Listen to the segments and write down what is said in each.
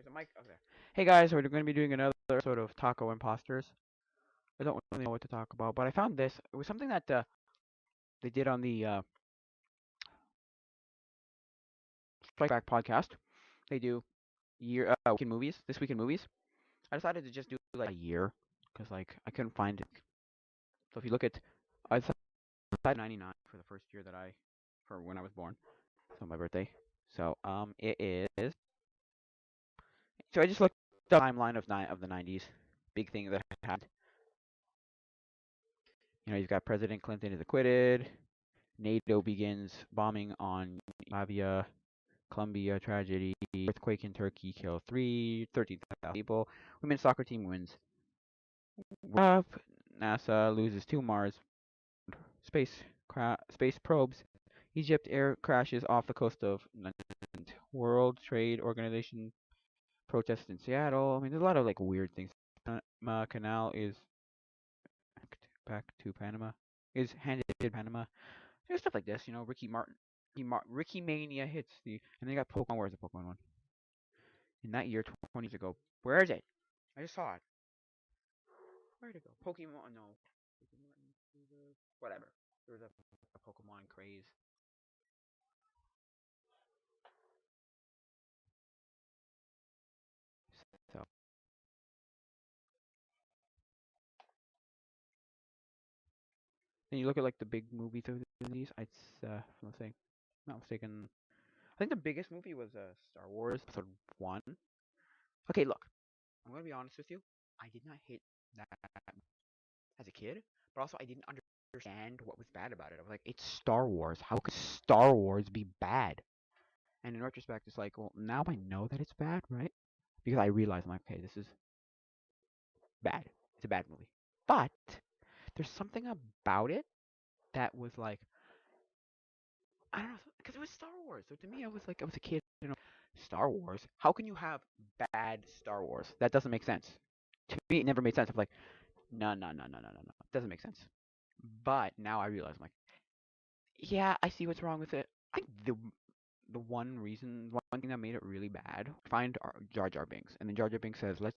a mic? Okay. Hey guys, we're going to be doing another episode of Taco Imposters. I don't really know what to talk about, but I found this. It was something that they did on the Strike Back podcast. They do week in movies. This week in movies. I decided to just do like a year because like I couldn't find it. So if you look at, I decided 99 for the first year that for when I was born. So my birthday. So it is. So I just looked at the timeline of the 90s. Big thing that happened. You've got President Clinton is acquitted. NATO begins bombing on Yugoslavia. Colombia tragedy. Earthquake in Turkey kills 13,000 people. Women's soccer team wins. NASA loses 2 Mars space probes. Egypt air crashes off the coast of World Trade Organization protests in Seattle. I mean, there's a lot of like weird things. Canal is back to Panama. Is handed to Panama. There's stuff like this, Ricky Mania hits and then you got Pokemon. Where's the Pokemon one? In that year, 20 years ago. Where is it? I just saw it. Where'd it go? Pokemon, no. Whatever. There was a Pokemon craze. So. Then you look at like the big movies of these. Not mistaken. I think the biggest movie was Star Wars Episode 1. Okay, look. I'm gonna be honest with you. I did not hate that as a kid, but also I didn't understand what was bad about it. I was like, it's Star Wars. How could Star Wars be bad? And in retrospect, it's like, well, now I know that it's bad, right? Because I realize I'm like, okay, this is bad. It's a bad movie. But there's something about it that was like, I don't know, because it was Star Wars. So to me, I was a kid, Star Wars. How can you have bad Star Wars? That doesn't make sense. To me, it never made sense. I'm like, no, no, no, no, no, no, no. It doesn't make sense. But now I realize, I'm like, yeah, I see what's wrong with it. I think the one thing that made it really bad, find Jar Jar Binks, and then Jar Jar Binks says, "Let's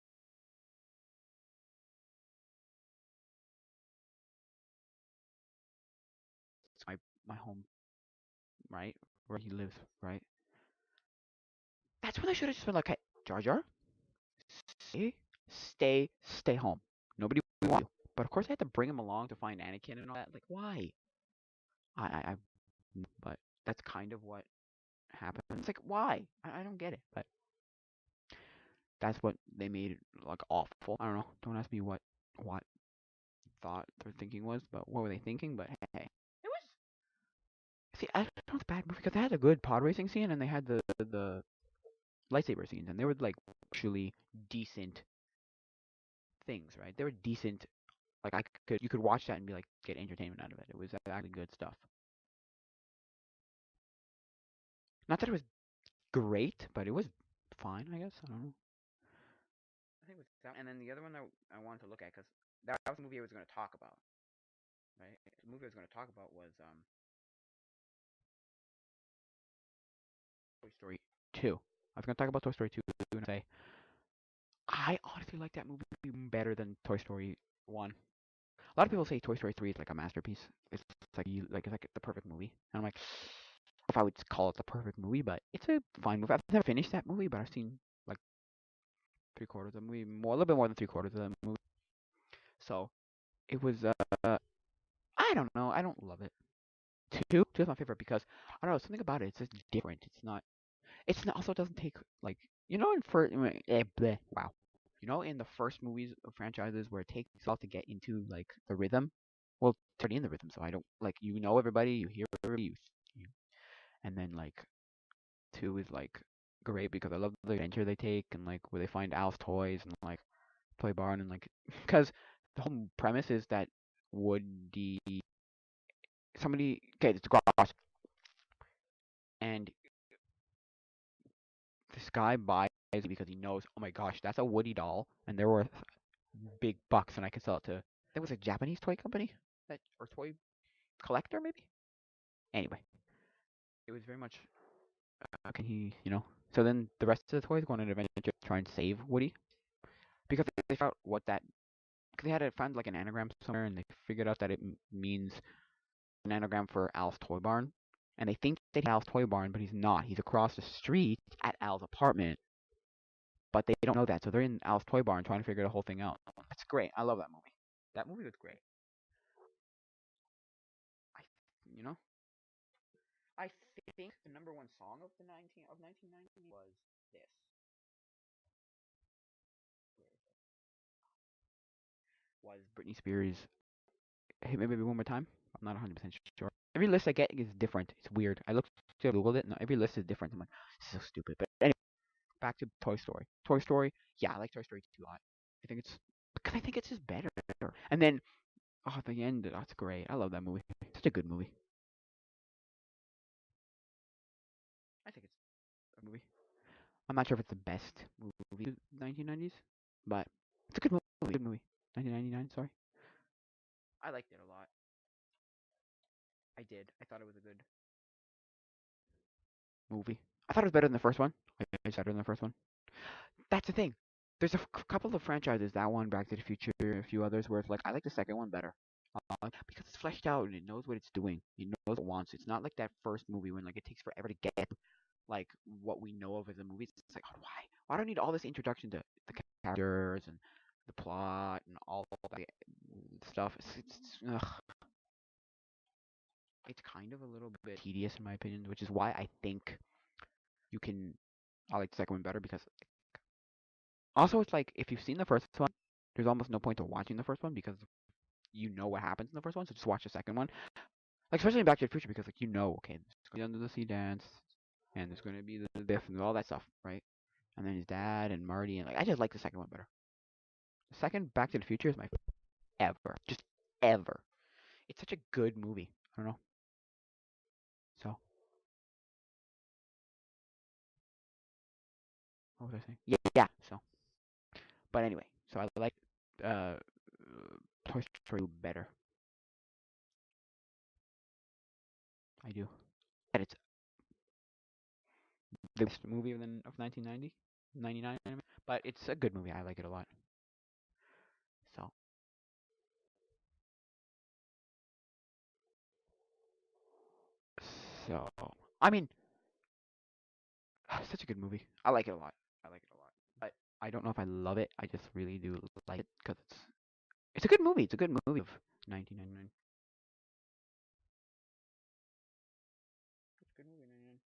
my home, right, where he lives, right." That's when I should have just been like, "Hey, Jar Jar, stay, stay home. Nobody wants you." But of course, I had to bring him along to find Anakin and all that. Like, why? I but that's kind of what happened. It's like, why? I don't get it. But that's what they made it like awful. I don't know. Don't ask me what thought their thinking was, but what were they thinking? But hey, it was. See, I don't know it's a bad movie because they had a good pod racing scene and they had the lightsaber scenes and they were like actually decent things, right? They were decent. Like you could watch that and be like get entertainment out of it. It was actually good stuff. Not that it was great, but it was fine. I guess I don't know. I think it was that, and then the other one that I wanted to look at because that was the movie I was going to talk about. Right, the movie I was going to talk about was Toy Story 2. I was going to talk about Toy Story 2 and say I honestly like that movie better than Toy Story 1. A lot of people say Toy Story 3 is like a masterpiece. It's like the perfect movie. And I'm like, if I would call it the perfect movie, but it's a fine movie. I've never finished that movie, but I've seen like 3/4 of the movie, a little bit more than 3/4 of the movie. So it was. I don't know. I don't love it. Two is my favorite because I don't know something about it. It's just different. It's not. It's not, also doesn't take like in first. Wow. In the first movies of franchises where it takes a lot to get into like the rhythm. Well, it's already in the rhythm, so I don't like everybody, you hear everybody, and then like 2 is like great because I love the adventure they take and like where they find Al's toys and like toy barn and like because the whole premise is that Woody somebody okay it's Gross and this guy buys it because he knows, oh my gosh, that's a Woody doll and they're worth big bucks and I can sell it to. There was a Japanese toy company or toy collector maybe. Anyway, it was very much. Can he So then the rest of the toys go on an adventure to try and save Woody because they found out what that. Because they had to find like an anagram somewhere, and they figured out that it means an anagram for Al's Toy Barn. And they think that he's Al's Toy Barn, but he's not. He's across the street at Al's apartment, but they don't know that. So they're in Al's Toy Barn trying to figure the whole thing out. That's great. I love that movie. That movie was great. I, you know, I think the number one song of the 1990 was this. Was Britney Spears. Hey, maybe one more time. I'm not 100% sure. Every list I get is different. It's weird. I looked, Googled it, and every list is different. I'm like, this is so stupid. But anyway, back to Toy Story. Toy Story, yeah, I like Toy Story 2 a lot. I think it's because I think it's just better. And then, oh, the end, that's great. I love that movie. Such a good movie. I think it's a movie. I'm not sure if it's the best movie of the 1990s, but it's a good movie. Good movie. 1999, sorry. I liked it a lot. I did. I thought it was a good movie. I thought it was better than the first one. I better than the first one. That's the thing. There's a couple of franchises, that one, Back to the Future, and a few others, where it's like I like the second one better because it's fleshed out and it knows what it's doing. It knows what it wants. It's not like that first movie when like it takes forever to get like what we know of as a movie. It's like, oh, why? Why do I need all this introduction to the characters and the plot and all that stuff? It's kind of a little bit tedious in my opinion, which is why I think you can. I like the second one better because also it's like if you've seen the first one, there's almost no point to watching the first one because you know what happens in the first one, so just watch the second one. Like especially in Back to the Future because like you know, okay, there's gonna be under the sea dance, and there's gonna be the this and all that stuff, right? And then his dad and Marty and like I just like the second one better. The second Back to the Future is my ever, just ever. It's such a good movie. I don't know. So what was I saying? Yeah, yeah. So, but anyway, so I like uh, Toy Story better. I do. And it's the best movie of 1990, 99, I mean. But it's a good movie. I like it a lot. So, so I mean, such a good movie. I like it a lot. I like it a lot. But I don't know if I love it. I just really do like it because it's a good movie. It's a good movie of 1999. It's a good movie, 99.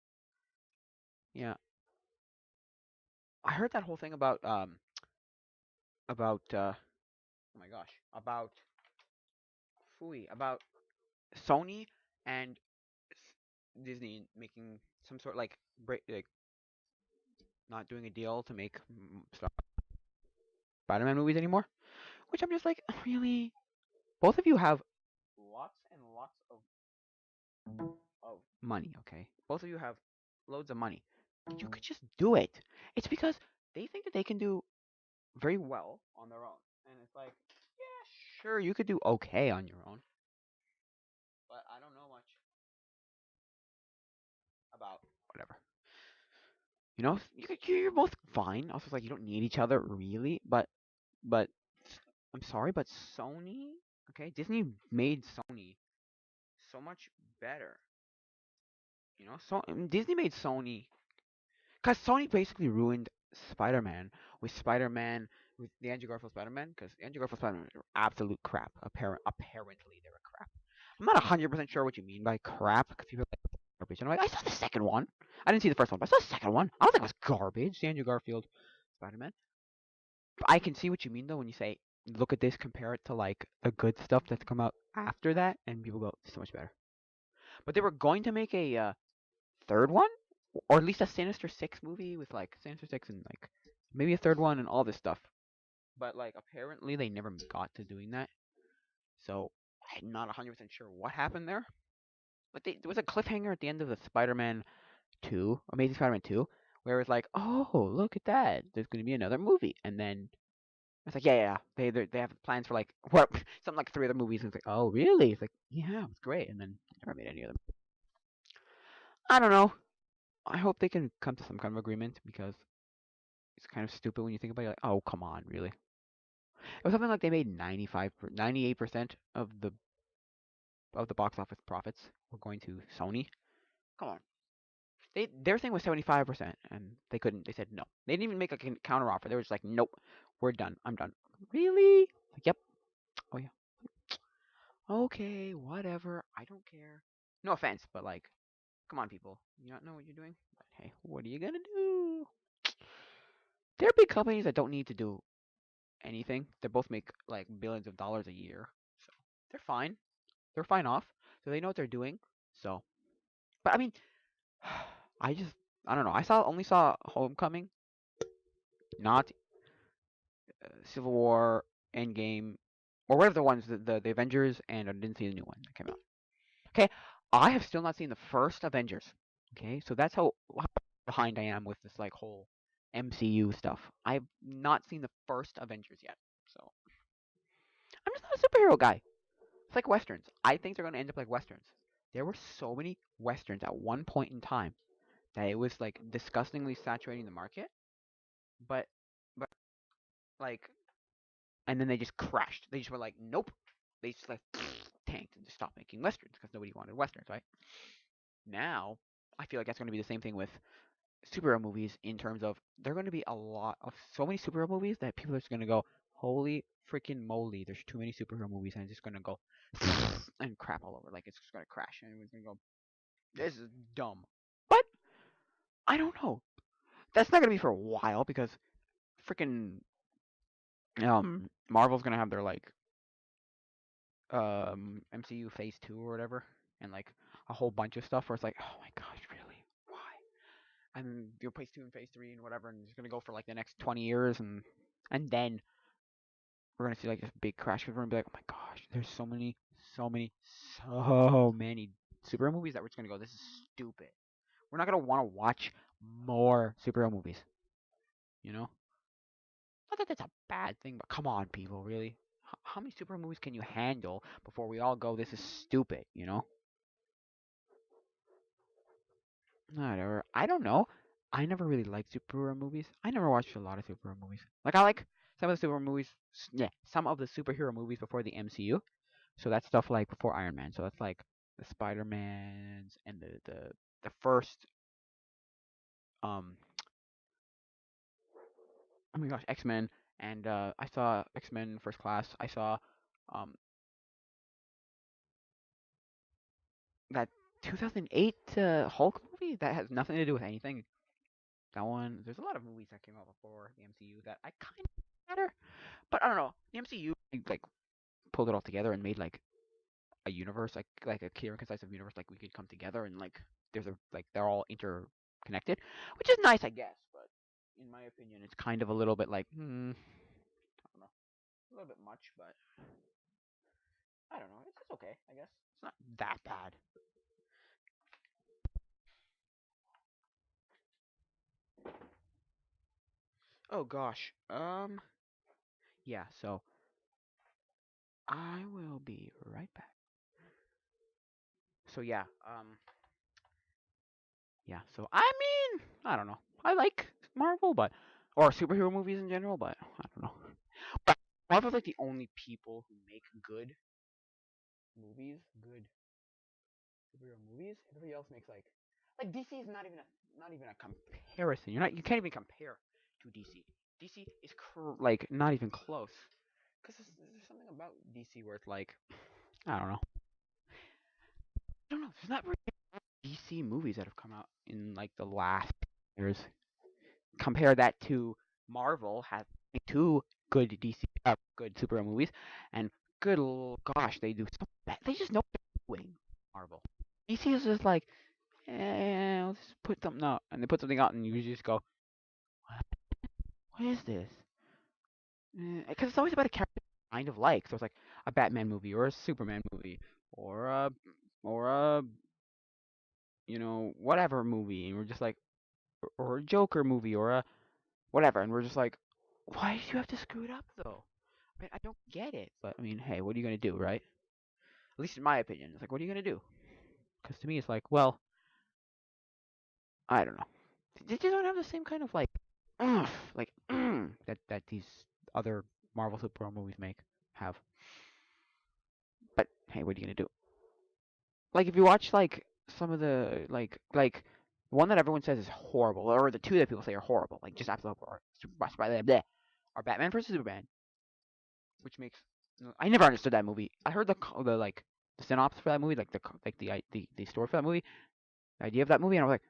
Yeah, I heard that whole thing about oh my gosh about Fooey about Sony and Disney making some sort like break like not doing a deal to make Spider-Man movies anymore. Which I'm just like, really? Both of you have lots and lots of money, okay? Both of you have loads of money. You could just do it. It's because they think that they can do very well on their own. And it's like, yeah, sure, you could do okay on your own. But I don't know much about whatever. You know, you're both fine. Also, it's like you don't need each other really, but I'm sorry, but Sony, okay, Disney made Sony so much better. You know, so Disney made Sony because Sony basically ruined Spider-Man Spider-Man with the Andrew Garfield Spider-Man because Andrew Garfield Spider-Man are absolute crap. Apparently they were crap. I'm not 100% sure what you mean by crap because people are like garbage. And I'm like, I saw the second one. I didn't see the first one, but I saw the second one. I don't think it was garbage. The Andrew Garfield Spider-Man. I can see what you mean though when you say look at this, compare it to like the good stuff that's come out after that, and people go, it's so much better. But they were going to make a third one, or at least a Sinister Six movie with like Sinister Six and like maybe a third one and all this stuff. But like apparently they never got to doing that, so I'm not 100% sure what happened there. But there was a cliffhanger at the end of the Spider-Man 2, Amazing Spider-Man 2, where it's like, oh, look at that, there's going to be another movie, and then it's like, yeah, they have plans for like what something like 3 other movies, and it's like, oh, really? It's like, yeah, it was great, and then never made any of them. I don't know. I hope they can come to some kind of agreement because it's kind of stupid when you think about it. Like, oh, come on, really? It was something like they made 98% of the box office profits were going to Sony. Come on. Their thing was 75%, and they couldn't. They said no. They didn't even make like a counter offer. They were just like, nope, we're done. I'm done. Really? Like, yep. Oh yeah. Okay, whatever. I don't care. No offense, but like, come on, people. You not know what you're doing? But hey, what are you gonna do? There are big companies that don't need to do anything. They both make like billions of dollars a year, so they're fine. They're fine off. So they know what they're doing. So, but I mean, I don't know. Only saw Homecoming, not Civil War, Endgame, or whatever the ones the Avengers, and I didn't see the new one that came out. Okay, I have still not seen the first Avengers. Okay, so that's how behind I am with this like whole MCU stuff. I've not seen the first Avengers yet, so I'm just not a superhero guy. It's like westerns. I think they're going to end up like westerns. There were so many westerns at one point in time that it was like disgustingly saturating the market, but but like, and then they just crashed. They just were like, nope. They just like tanked and just stopped making westerns because nobody wanted westerns, right? Now, I feel like that's going to be the same thing with superhero movies in terms of they're going to be a lot of so many superhero movies that people are just going to go, holy freaking moly, there's too many superhero movies, and it's just going to go and crap all over. Like it's just going to crash, and everyone's going to go, this is dumb. But I don't know. That's not going to be for a while because freaking Marvel's going to have their like MCU Phase 2 or whatever, and like a whole bunch of stuff where it's like, oh my gosh, really? Why? And you'll Phase 2 and Phase 3 and whatever, and it's gonna go for like the next 20 years, and then we're gonna see like this big crash because we're gonna be like, oh my gosh, there's so many, so many superhero movies that we're just gonna go, this is stupid. We're not gonna want to watch more superhero movies, you know? Not that that's a bad thing, but come on, people, really? How many superhero movies can you handle before we all go, this is stupid, you know? Whatever. I don't know. I never really liked superhero movies. I never watched a lot of superhero movies. Like I like some of the superhero movies. Yeah, some of the superhero movies before the MCU. So that's stuff like before Iron Man. So that's like the Spider Mans and the first um oh my gosh, X Men. And I saw X Men First Class. I saw um that 2008 Hulk movie that has nothing to do with anything. That one. There's a lot of movies that came out before the MCU that I kind of better. But I don't know. The MCU like pulled it all together and made like a universe, like a clear and concise universe. Like we could come together and like there's a like they're all interconnected, which is nice, I guess. But in my opinion, it's kind of a little bit like I don't know, a little bit much. But I don't know. It's okay, I guess. It's not that bad. Oh gosh. Yeah. So I will be right back. So yeah. Yeah. So I mean, I don't know. I like Marvel, but or superhero movies in general, but I don't know. But Marvel's like the only people who make good movies, good superhero movies. Everybody else makes like DC is not even a comparison. You can't even compare to DC. DC is like not even close. Cause there's something about DC where it's like I don't know. I don't know. There's not really DC movies that have come out in like the last years. Compare that to Marvel has two good DC good superhero movies, and gosh, they do so bad. They just know what they're doing. Marvel, DC is just like, let's just put something out, and they put something out, and you just go, what is this? Because it's always about a character you kind of like. So it's like a Batman movie or a Superman movie or a whatever movie, and we're just like, or a Joker movie or a whatever, and we're just like, why did you have to screw it up though? I mean, I don't get it, but I mean, hey, what are you gonna do, right? At least in my opinion, it's like, what are you gonna do? Because to me, it's like, well, I don't know. They just don't have the same kind of like that these other Marvel superhero movies have. But hey, what are you gonna do? Like if you watch like some of the one that everyone says is horrible, or the two that people say are horrible, like just absolute horror, are Batman versus Superman, which makes I never understood that movie. I heard the synopsis for that movie, like the story for that movie, the idea of that movie, and I was like,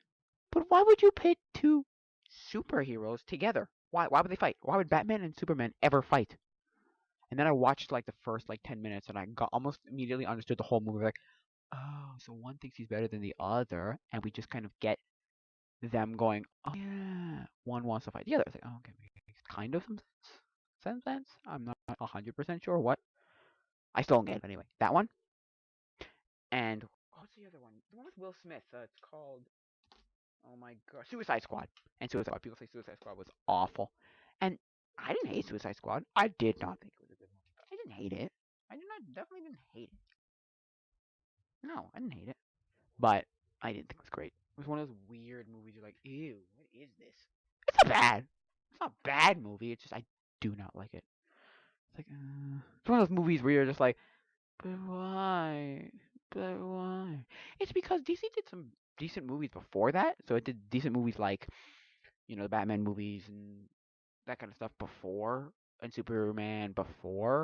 but why would you pit two superheroes together? Why would they fight? Why would Batman and Superman ever fight? And then I watched like the first like 10 minutes, and I got almost immediately understood the whole movie. Like, oh, so one thinks he's better than the other, and we just kind of get them going, oh yeah, one wants to fight the other. It's like, oh, okay, makes kind of some sense. I'm not 100% sure what. I still don't get it anyway. That one, and what's the other one? The one with Will Smith. It's called, oh my god, Suicide Squad. And Suicide Squad. People say Suicide Squad was awful, and I didn't hate Suicide Squad. I did not think it was a good movie. I didn't hate it. I did not definitely didn't hate it. No, I didn't hate it, but I didn't think it was great. It was one of those weird movies. You're like, ew, what is this? It's not bad. It's not a bad movie. It's just I do not like it. It's like, it's one of those movies where you're just like, but why? But why? It's because DC did some decent movies before that. So it did decent movies like, the Batman movies and that kind of stuff before, and Superman before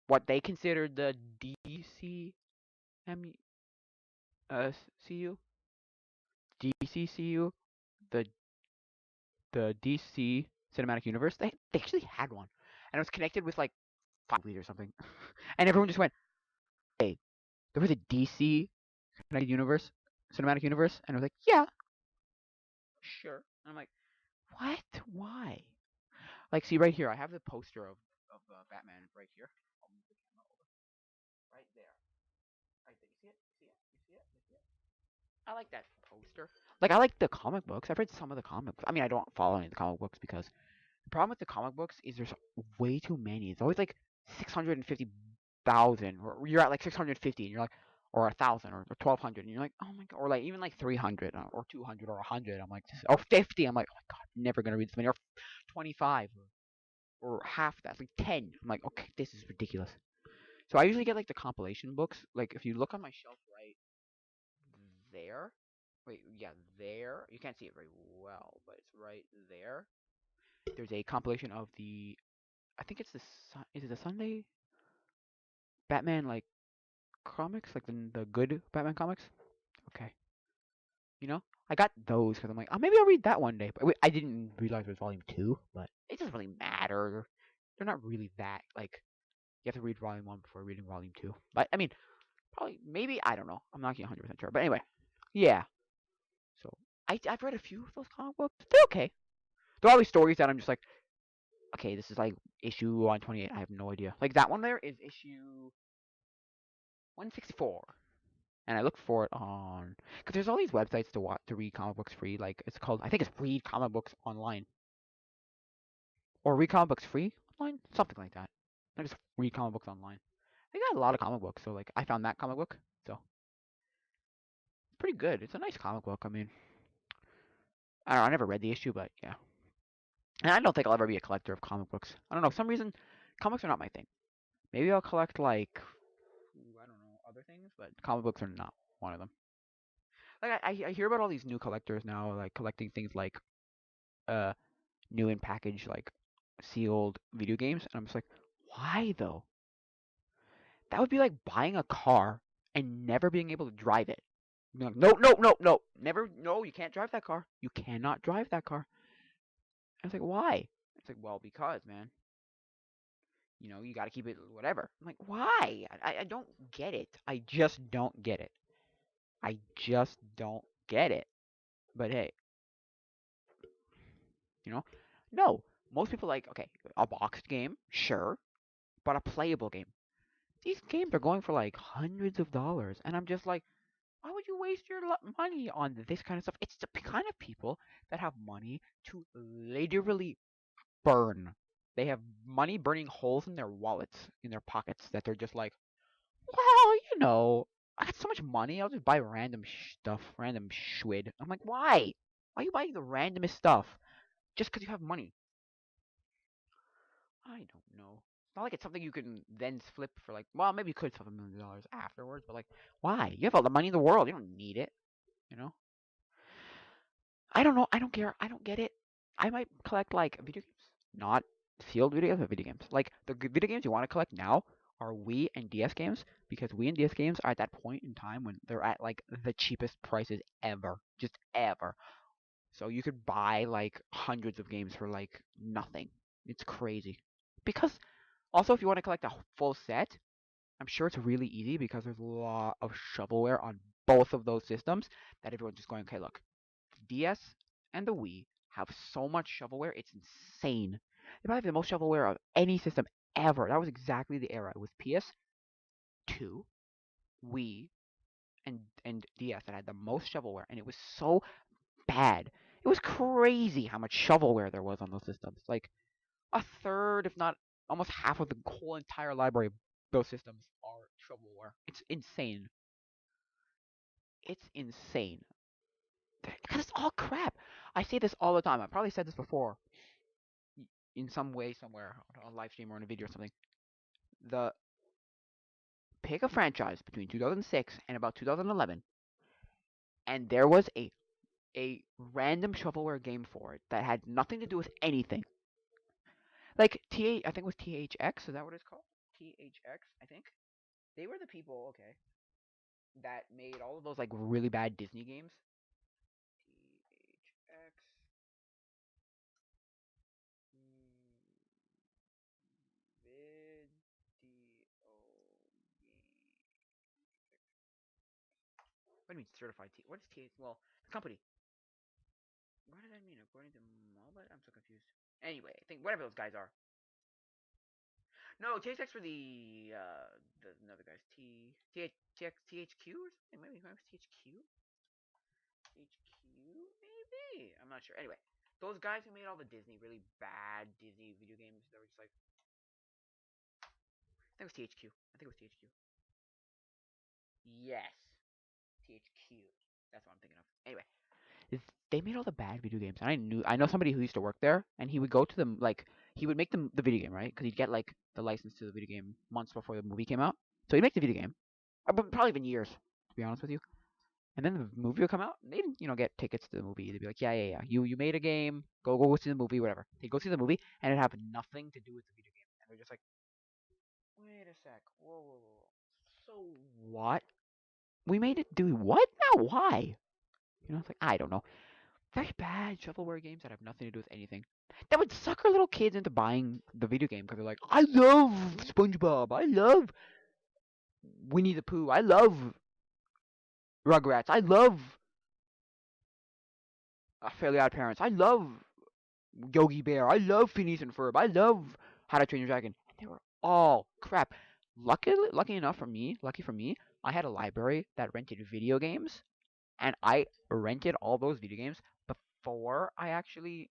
what they considered the DC CU, DCCU, the DC Cinematic Universe. They actually had one, and it was connected with like 5 movies or something, and everyone just went, "Hey, there was a DC Cinematic Universe," and I was like, "Yeah, sure." And I'm like, "What? Why?" Like, see right here, I have the poster of Batman right here. I'll move the camera over. Right there. Right there. You see it? You see it? You see it? You see it? I like that poster. Like, I like the comic books. I've read some of the comic books. I mean, I don't follow any of the comic books because the problem with the comic books is there's way too many. It's always like 650,000, or you're at like 650, and you're like, or 1,000, or 1,200, and you're like, oh my god, or like even like 300, or 200, or 100. I'm like, or 50. I'm like, oh my god, I'm never gonna read this many, or 25, or half that, like 10. I'm like, okay, this is ridiculous. So I usually get like the compilation books. Like if you look on my shelf right there, wait, yeah, there. You can't see it very well, but it's right there. There's a compilation of I think it's is it the Sunday Batman like comics, like the good Batman comics? Okay, I got those because I'm like, oh, maybe I'll read that one day. But wait, I didn't realize it was volume 2, but it doesn't really matter. They're not really that like you have to read volume 1 before reading volume 2. But I mean, probably maybe I don't know. I'm not 100% sure. But anyway, yeah. So I've read a few of those comic books. They're okay. They're always stories that I'm just like, okay, this is like issue 128. I have no idea. Like that one there is issue 164. And I look for it on because there's all these websites to read comic books free. Like it's called, I think it's Read Comic Books Online, or Read Comic Books Free Online, something like that. I just read comic books online. They got a lot of comic books, so like I found that comic book, so it's pretty good. It's a nice comic book. I mean, I don't know, I never read the issue, but yeah. And I don't think I'll ever be a collector of comic books. I don't know. For some reason, comics are not my thing. Maybe I'll collect like I don't know, other things, but comic books are not one of them. Like I hear about all these new collectors now, like collecting things like uh new in package like sealed video games, and I'm just like, why though? That would be like buying a car and never being able to drive it. Like, no, no, no, no, never, no, you can't drive that car. You cannot drive that car. I was like, why? It's like, well, because man, you got to keep it whatever. I'm like, why? I don't get it. I just don't get it. I just don't get it. But hey, you know, no. Most people like, okay, a boxed game, sure, but a playable game. These games are going for like hundreds of dollars, and I'm just like, why would you waste your money on this kind of stuff? It's the kind of people that have money to literally burn. They have money burning holes in their wallets, in their pockets, that they're just like, well, I got so much money. I'll just buy random stuff, random schwid. I'm like, why? Why are you buying the randomest stuff just because you have money? I don't know. It's not like it's something you can then flip for like. Well, maybe you could flip $1 million afterwards, but like, why? You have all the money in the world. You don't need it. You know? I don't know. I don't care. I don't get it. I might collect like video games, not sealed video games, but video games. Like the video games you want to collect now are Wii and DS games because Wii and DS games are at that point in time when they're at like the cheapest prices ever, just ever. So you could buy like hundreds of games for like nothing. It's crazy. Because also if you want to collect a full set, I'm sure it's really easy because there's a lot of shovelware on both of those systems that everyone's just going, okay, look, DS and the Wii have so much shovelware, it's insane. They probably have the most shovelware of any system ever. That was exactly the era. It was PS2, Wii, and DS that had the most shovelware, and it was so bad. It was crazy how much shovelware there was on those systems. Like a third, if not almost half of the whole entire library of those systems are shovelware. It's insane. It's insane. Because it's all crap. I say this all the time. I probably said this before in some way somewhere on a live stream or on a video or something. The Pick a franchise between 2006 and about 2011, and there was a random shovelware game for it that had nothing to do with anything. Like I think it was THX. Is that what it's called? THX, I think. They were the people, okay, that made all of those like really bad Disney games. THX. Video game. What do you mean certified T? What is T? Well, the company. What does that mean according to Mobile? I'm so confused. Anyway, I think whatever those guys are. No, THX for the another guys. THQ or something. Maybe it was THQ. THQ maybe. I'm not sure. Anyway, those guys who made all the Disney really bad Disney video games that were just like. I think it was THQ. I think it was THQ. Yes, THQ. That's what I'm thinking of. Anyway, they made all the bad video games. And I know somebody who used to work there, and he would go to them like he would make them the video game, right? Because he'd get like the license to the video game months before the movie came out. So he'd make the video game, but probably even years, to be honest with you. And then the movie would come out, and they'd get tickets to the movie. They'd be like, yeah. You made a game, go see the movie, whatever. They'd go see the movie, and it'd have nothing to do with the video game. And they're just like, wait a sec, whoa. So what? We made it do what now? Why? It's like I don't know. Very bad shovelware games that have nothing to do with anything. That would sucker little kids into buying the video game because they're like, I love SpongeBob, I love Winnie the Pooh, I love Rugrats, I love Fairly Odd Parents, I love Yogi Bear, I love Phineas and Ferb, I love How to Train Your Dragon. And they were all crap. Lucky for me, I had a library that rented video games, and I rented all those video games before I actually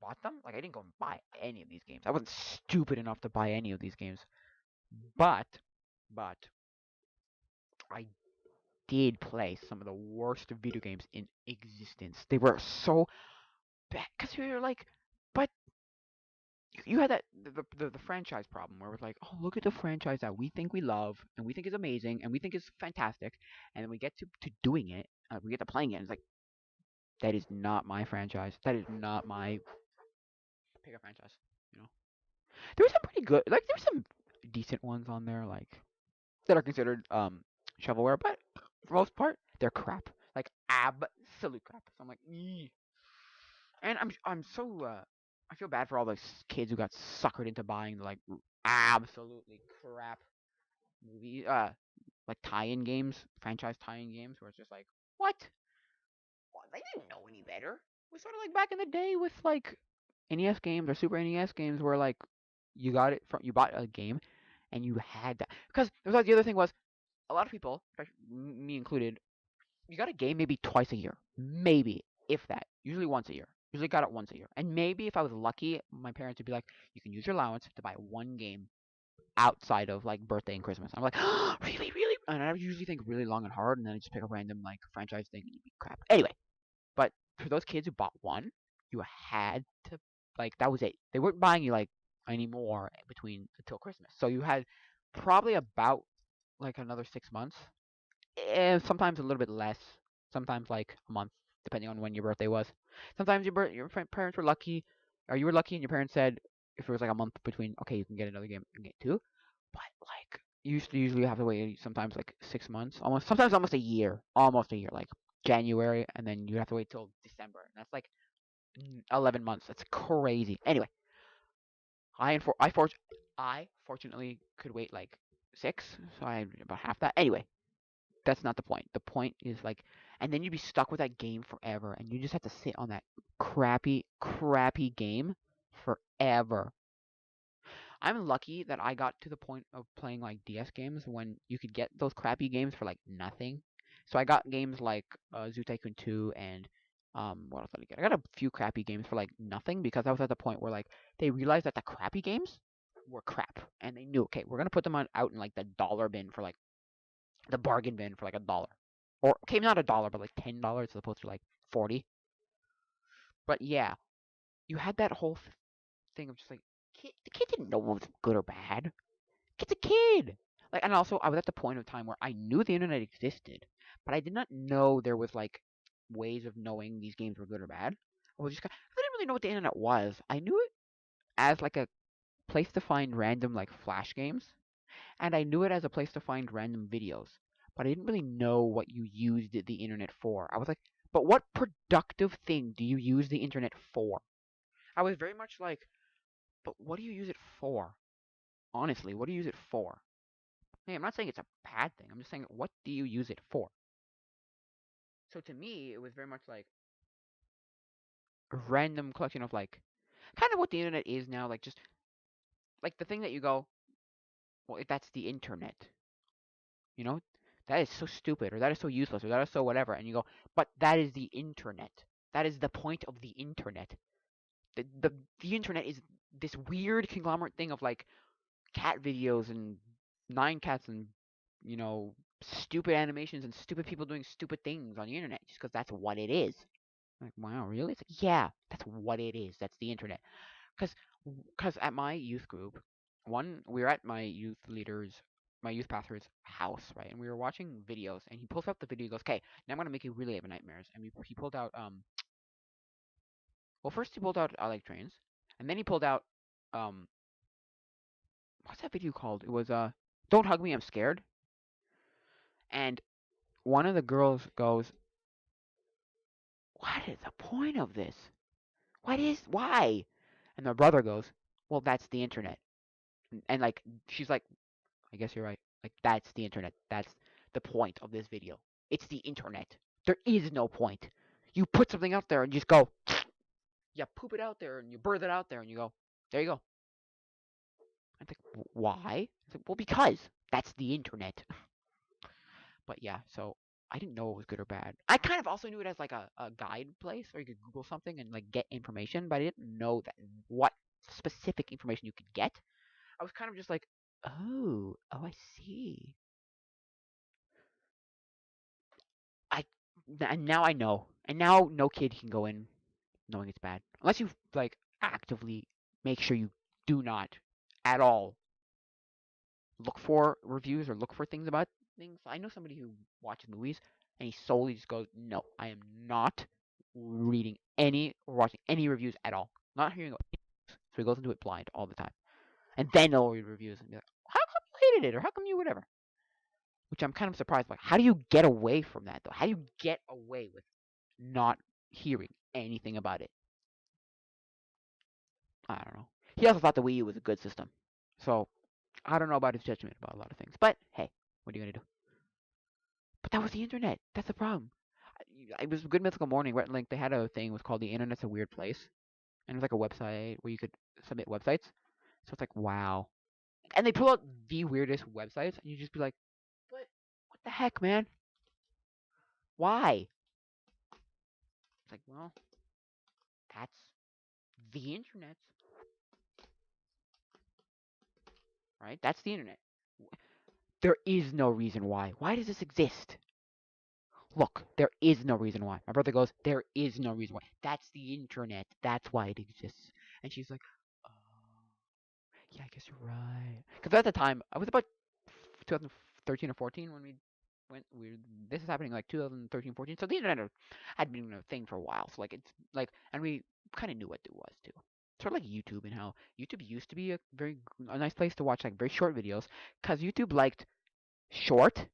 bought them. Like I didn't go and buy any of these games. I wasn't stupid enough to buy any of these games. But but I did play some of the worst video games in existence. They were so bad because you're like, but you had that the franchise problem where it's like, oh look at the franchise that we think we love and we think is amazing and we think is fantastic, and then we get to doing it, we get to playing it, and it's like that is not my franchise. That is not my pick a franchise. You know. There were some pretty good, like there's some decent ones on there, like that are considered shovelware, but for the most part, they're crap, like absolute crap. So I'm like, eeh. And I'm so I feel bad for all those kids who got suckered into buying like absolutely crap movie like tie-in games, franchise tie-in games, where it's just like, what? Well, they didn't know any better. It was sort of like back in the day with like NES games or Super NES games, where like you bought a game and you had that, because there was like the other thing was a lot of people, me included, you got a game maybe twice a year, maybe if that, usually once a year. Usually got it once a year, and maybe if I was lucky, my parents would be like, you can use your allowance to buy one game outside of like birthday and Christmas. I'm like, oh, really, really, and I usually think really long and hard, and then I just pick a random like franchise thing and it'd be crap. Anyway, but for those kids who bought one, you had to like that was it. They weren't buying you like anymore between until Christmas. So you had probably about like another 6 months, sometimes a little bit less, sometimes like a month, depending on when your birthday was. Sometimes your parents were lucky, or you were lucky, and your parents said if it was like a month between, okay, you can get another game, you can get two. But like you used to usually have to wait sometimes like 6 months, almost sometimes almost a year, like January, and then you have to wait till December, and that's like 11 months. That's crazy. Anyway, I infor- I for- I fortunately could wait like 6, so I had about half that. Anyway, that's not the point. The point is like, and then you'd be stuck with that game forever, and you just have to sit on that crappy game forever. I'm lucky that I got to the point of playing like DS games when you could get those crappy games for like nothing. So I got games like Zoo Tycoon 2 and what else did I get? I got a few crappy games for like nothing because I was at the point where like they realized that the crappy games were crap and they knew, okay, we're gonna put them on out in like the dollar bin for like the bargain bin for like $1. Or okay, not $1, but like $10 as opposed to like 40. But yeah, you had that whole thing of just like the kid didn't know what was good or bad. Kid's a kid. Like, and also I was at the point of time where I knew the internet existed, but I did not know there was like ways of knowing these games were good or bad. I didn't really know what the internet was. I knew it as like a place to find random like flash games, and I knew it as a place to find random videos. But I didn't really know what you used the internet for. I was like, but what productive thing do you use the internet for? I was very much like, but what do you use it for? Honestly, what do you use it for? Hey, I'm not saying it's a bad thing. I'm just saying, what do you use it for? So to me, it was very much like a random collection of like, kind of what the internet is now. Like just like the thing that you go, well, if that's the internet, you know, that is so stupid, or that is so useless, or that is so whatever, and you go, but that is the internet. That is the point of the internet. The the the internet is this weird conglomerate thing of like cat videos and nine cats and you know stupid animations and stupid people doing stupid things on the internet just because that's what it is. Like, wow, really? It's like, yeah, that's what it is. That's the internet. Because at my youth group, we were at my youth pastor's house, right? And we were watching videos, and he pulls up the video. He goes, "Okay, now I'm gonna make you really have nightmares." And he pulled out well, first he pulled out I Like Trains, and then he pulled out um, what's that video called? It was Don't Hug Me, I'm Scared. And one of the girls goes, "What is the point of this? Why?" And the brother goes, "Well, that's the internet." And like she's like, "I guess you're right. Like that's the internet. That's the point of this video. It's the internet. There is no point. You put something out there and you just go, you poop it out there and you birth it out there and you go, there you go." I think, why? It's like, well, because that's the internet. But yeah, so I didn't know it was good or bad. I kind of also knew it as like a guide place where you could Google something and like get information, but I didn't know that what specific information you could get. I was kind of just like, I see. I and now I know, and now no kid can go in knowing it's bad unless you like actively make sure you do not at all look for reviews or look for things about things. I know somebody who watches movies and he solely just goes, "No, I am not reading any or watching any reviews at all. Not hearing about it." So he goes into it blind all the time, and then they'll read reviews and be like, "How come you hated it?" or "How come you whatever?" Which I'm kind of surprised by. How do you get away from that though? How do you get away with not hearing anything about it? I don't know. He also thought the Wii U was a good system, so I don't know about his judgment about a lot of things. But hey, what are you gonna do? But that was the internet. That's the problem. It was a Good Mythical Morning where like they had a thing. It was called "The Internet's a Weird Place," and it was like a website where you could submit websites. So it's like, wow. And they pull out the weirdest websites, and you just be like, but what the heck, man? Why? It's like, well, that's the internet, right? That's the internet. There is no reason why. Why does this exist? Look, there is no reason why. My brother goes, there is no reason why. That's the internet. That's why it exists. And she's like, oh, yeah, I guess you're right. Because at the time, I was about 2013 or 14 when we went. This is happening like 2013, 14. So the internet had been a thing for a while. So like it's like, and we kind of knew what it was too. Sort of like YouTube and how YouTube used to be a nice place to watch like very short videos because YouTube liked short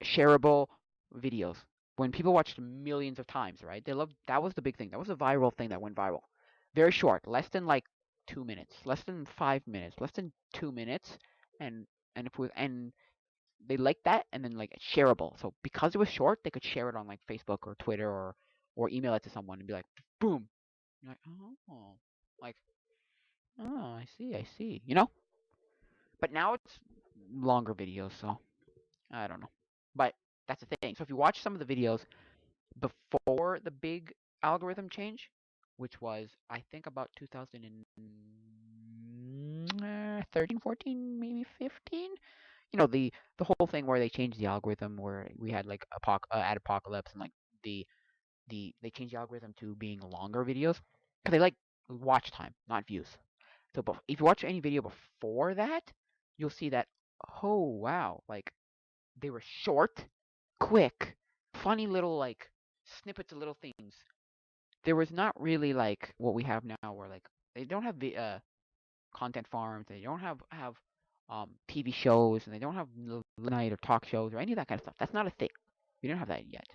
shareable videos. When people watched millions of times, right? They loved that was the big thing. That was a viral thing that went viral. Very short, less than like 2 minutes, less than 5 minutes, less than 2 minutes, and and they liked that, and then like it's shareable. So because it was short, they could share it on like Facebook or Twitter or email it to someone and be like, boom. You're like, oh, like, oh, I see, I see. But now it's longer videos, so I don't know. But that's the thing. So if you watch some of the videos before the big algorithm change, which was I think about 2013, 14, maybe 15. The whole thing where they changed the algorithm, where we had like ad apocalypse, and like the they changed the algorithm to being longer videos because they like watch time, not views. So, if you watch any video before that, you'll see that, oh wow, like they were short, quick, funny little like snippets of little things. There was not really like what we have now, where like they don't have the content farms, they don't have TV shows, and they don't have night or talk shows or any of that kind of stuff. That's not a thing. We don't have that yet,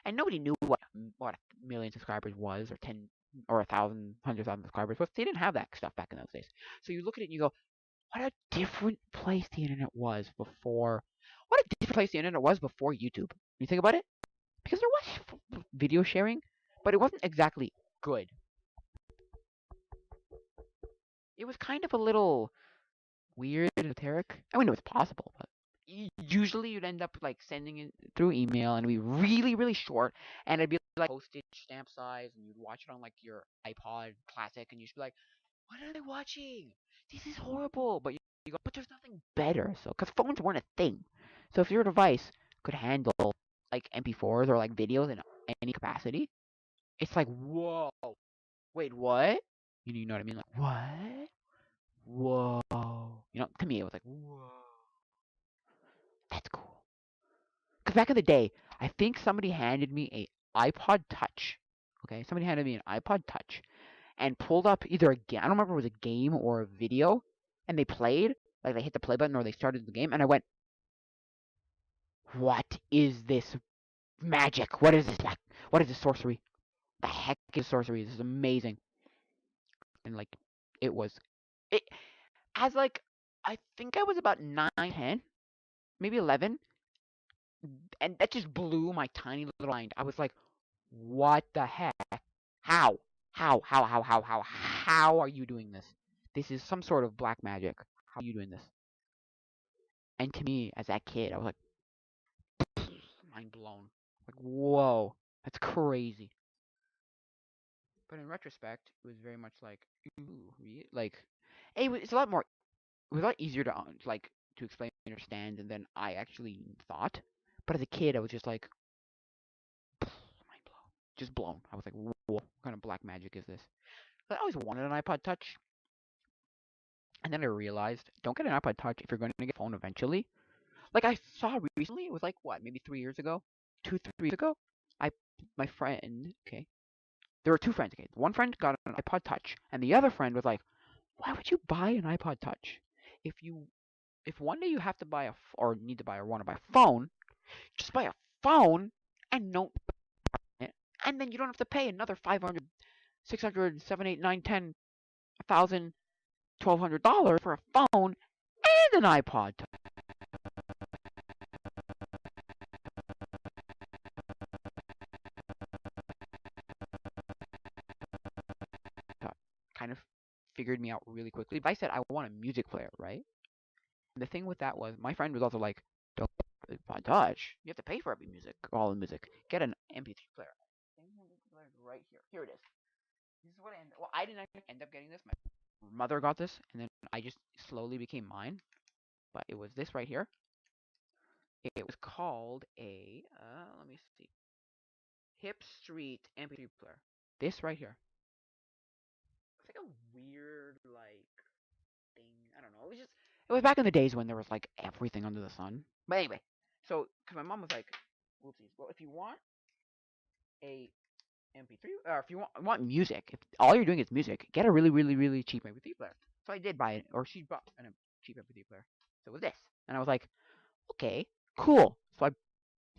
and nobody knew what a million subscribers was, or 10 or 1,000, 100,000 subscribers was. They didn't have that stuff back in those days. So you look at it and you go, what a different place the internet was before. What a different place the internet was before YouTube. You think about it, because there was video sharing, but it wasn't exactly good. It was kind of a little weird and esoteric. I mean, it was possible, but usually you'd end up like sending it through email, and it'd be really, really short, and it'd be like postage stamp size, and you'd watch it on like your iPod Classic, and you'd be like, "What are they watching? This is horrible." But you go, "But there's nothing better." So, because phones weren't a thing, so if your device could handle like MP4s or like videos in any capacity, it's like, whoa, wait, what? You know what I mean? Like, what? Whoa. To me, it was like, whoa, that's cool. Because back in the day, I think somebody handed me a iPod Touch. Okay, somebody handed me an iPod Touch and pulled up either a game. I don't remember if it was a game or a video, and they played. Like they hit the play button or they started the game, and I went, "What is this magic? What is this? What is this sorcery? The heck is sorcery? This is amazing!" And like, it was it as like I think I was about 9, 10, maybe 11, and that just blew my tiny little mind. I was like, what the heck? How? How are you doing this? This is some sort of black magic. How are you doing this? And to me, as that kid, I was like, mind blown. Like, whoa, that's crazy. But in retrospect, it was very much like, ooh, like, it's a lot more. It was a lot easier to like to explain and understand than I actually thought. But as a kid, I was just like, mind blown, just blown. I was like, whoa, what kind of black magic is this? I always wanted an iPod Touch, and then I realized, don't get an iPod Touch if you're going to get a phone eventually. Like I saw recently, it was like what, maybe 3 years ago, 2, 3 years ago. I, my friend, okay, there were two friends. Okay, one friend got an iPod Touch, and the other friend was like, "Why would you buy an iPod Touch? If you, if one day you have to buy or need to buy or want to buy a phone, just buy a phone and no, and then you don't have to pay another 500, 600, 7, 8, 9, 10, 1,000, $1,200 for a phone and an iPod Touch." Kind of figured me out really quickly. If I said I want a music player, right? And the thing with that was my friend was also like, "Don't get an iPod Touch. You have to pay for every music, all the music. Get an MP3 player." MP3 player is right here. Here it is. This is what I ended. Well, I didn't actually end up getting this. My mother got this, and then I just slowly became mine. but it was this right here. It was called a let me see, Hip Street MP3 player. This right here. It's like a weird like thing. I don't know. It was back in the days when there was like everything under the sun. But anyway, so because my mom was like, "Whoopsies. Well, if you want a MP3, or if you want music, if all you're doing is music, get a really really really cheap MP3 player." So I did buy it, or she bought a cheap MP3 player. So it was this, and I was like, "Okay, cool." So I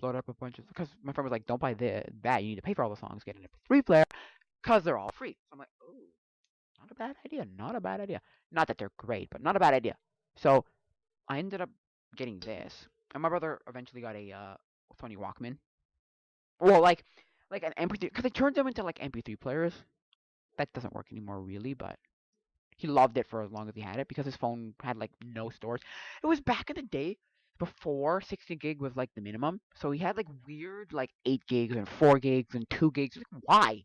loaded up a bunch of, because my friend was like, "Don't buy that. You need to pay for all the songs. Get an MP3 player because they're all free." So I'm like, "Oh, not a bad idea. Not a bad idea. Not that they're great, but not a bad idea." So I ended up getting this, and my brother eventually got a Sony Walkman. Well, like an MP3, because they turned them into like MP3 players. That doesn't work anymore, really, but he loved it for as long as he had it because his phone had like no storage. It was back in the day before 60 gig was like the minimum, so he had like weird like 8 gigs and 4 gigs and 2 gigs. Like, why?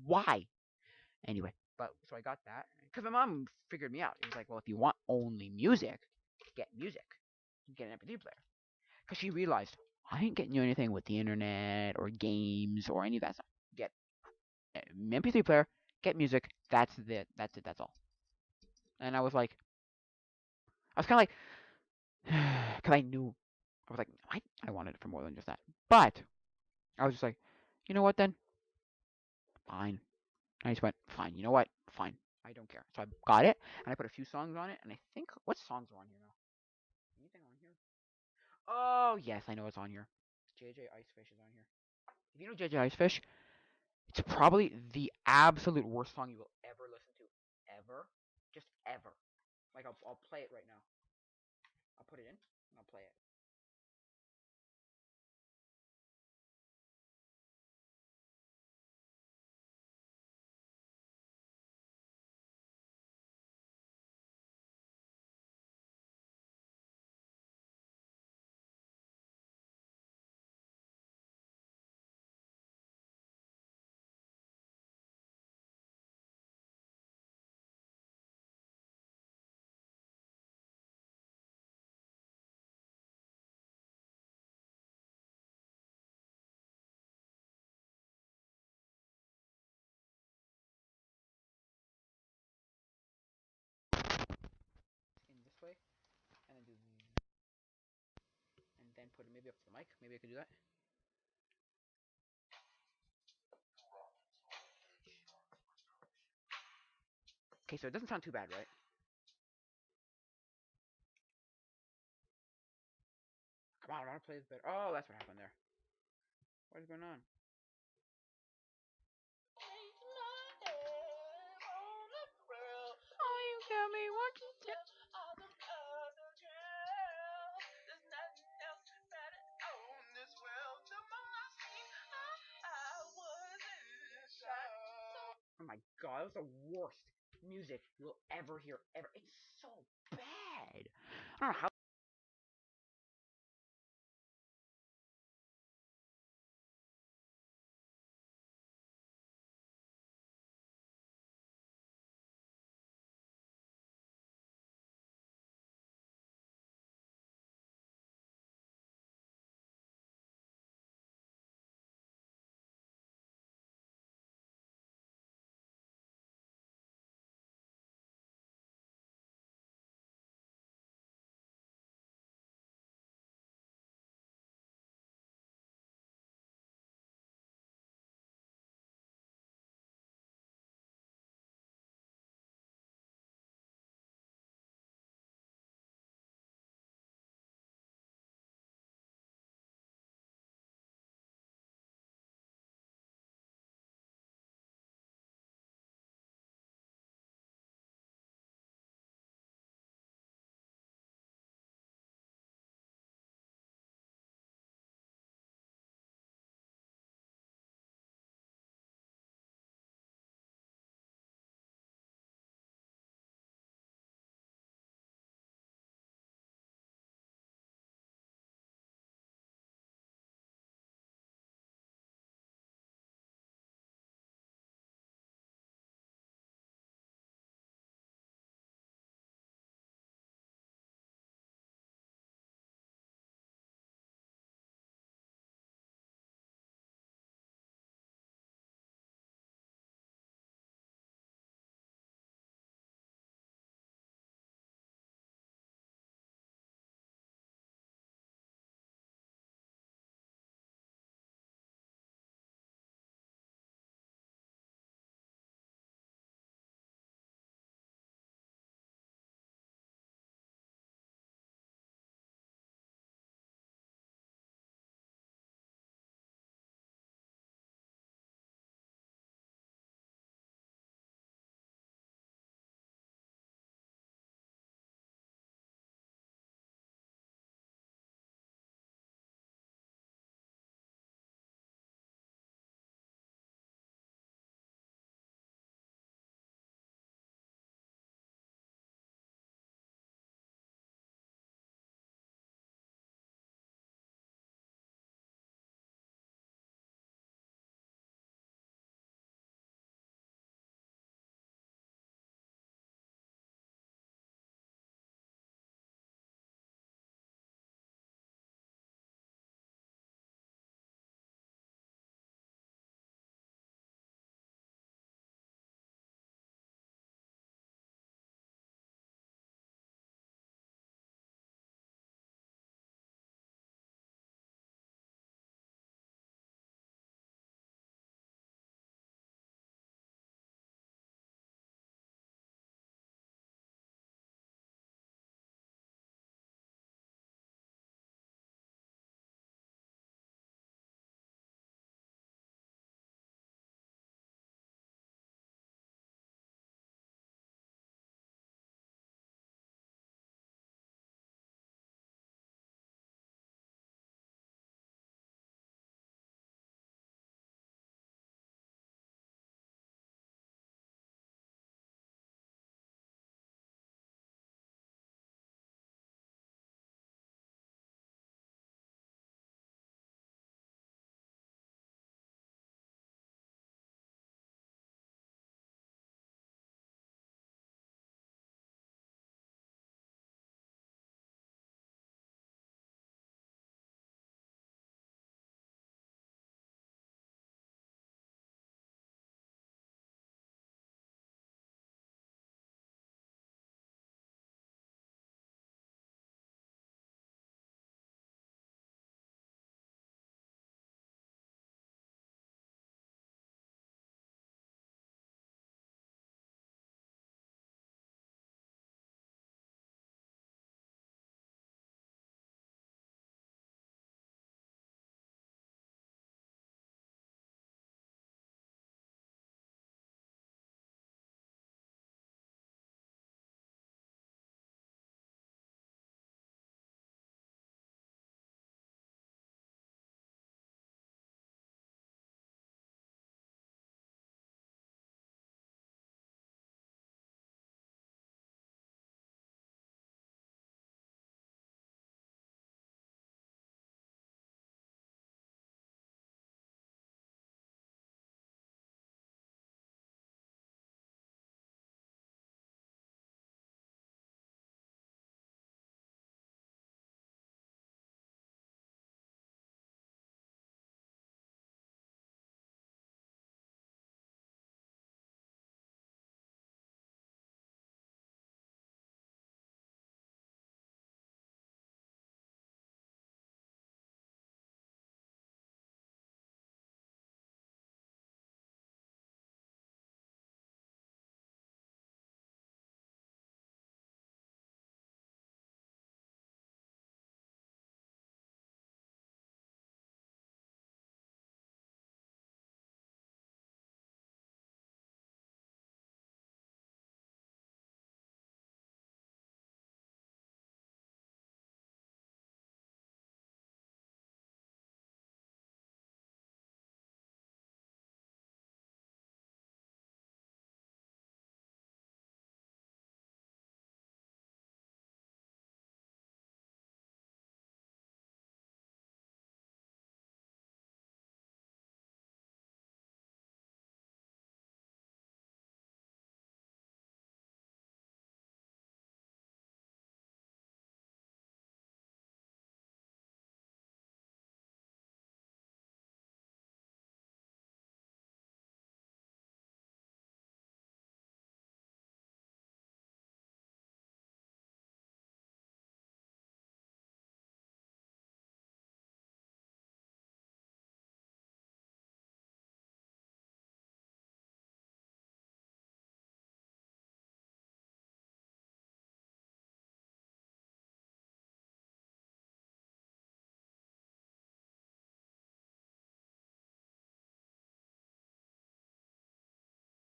Why? Anyway, but so I got that because my mom figured me out. It was like, well, if you want only music, get music. Get an MP3 player. Because she realized, I ain't getting you anything with the internet or games or any of that stuff. Get an MP3 player, get music. That's it. That's it. That's all. And I was like, I was kind of like, because I knew, I was like, I wanted it for more than just that. But I was just like, you know what then? Fine. I just went, fine. You know what? Fine. I don't care. So I got it, and I put a few songs on it, and I think, what songs are on here now? Anything on here? Oh, yes, I know it's on here. JJ Icefish is on here. If you know JJ Icefish, it's probably the absolute worst song you will ever listen to. Ever. Just ever. Like, I'll play it right now. I'll put it in, and I'll play it. In this way, and then do, and then put it maybe up to the mic. Maybe I could do that. Okay, so it doesn't sound too bad, right? Come on, I want to play this better. Oh, that's what happened there. What is going on? Oh, you got me watching. Oh my god, that was the worst music you'll ever hear ever. It's so bad. I don't know how